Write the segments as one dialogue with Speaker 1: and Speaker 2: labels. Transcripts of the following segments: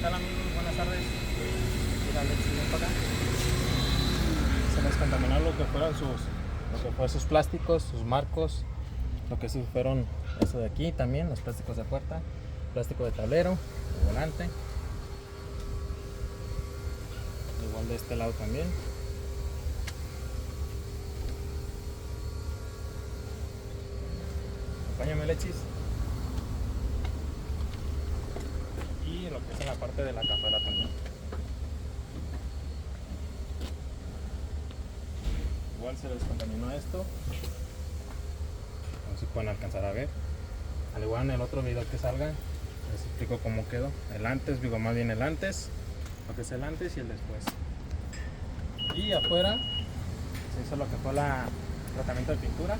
Speaker 1: tal amigos? Buenas tardes. Mira, Alexis, ven para acá. Se les contaminó lo que fue sus plásticos, sus marcos, lo que sí fueron eso de aquí también, los plásticos de puerta, plástico de tablero, de volante. Igual de este lado también. Acompáñame, Alexis. Y lo que es en la parte de la cajuela también. Igual se les contaminó esto. No sé si pueden alcanzar a ver. Al igual en el otro video que salga, les explico cómo quedó. El antes, digo más bien el antes, lo que es el antes y el después. Y afuera se hizo lo que fue el tratamiento de pintura.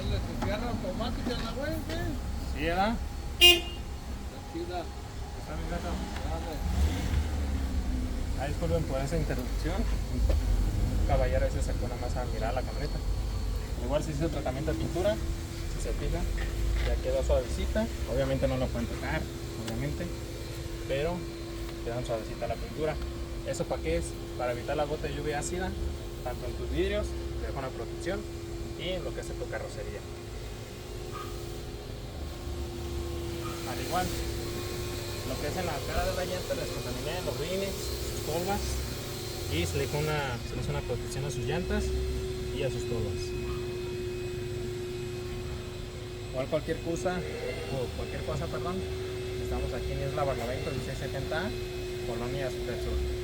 Speaker 2: ¿Se cierra automática la web?
Speaker 1: Sí, ¿verdad?
Speaker 2: Tranquila.
Speaker 1: Está bien, gato.
Speaker 2: Dale.
Speaker 1: Disculpen por esa interrupción. Un caballero ese se pone más a mirar la camioneta. Igual se hizo el tratamiento de pintura. Si se fijan, ya quedó suavecita. Obviamente no lo pueden tocar, obviamente. Pero quedan suavecita la pintura. ¿Eso para qué es? Para evitar la gota de lluvia ácida, tanto en tus vidrios, te deja una protección, y en lo que es en tu carrocería. Al igual, lo que es en la cara de la llanta les contaminé los rines, sus tolvas, y se le hizo una protección a sus llantas y a sus tolvas. Igual cualquier cosa, estamos aquí en Isla Barlavento 1670A, Colonia Super Sur.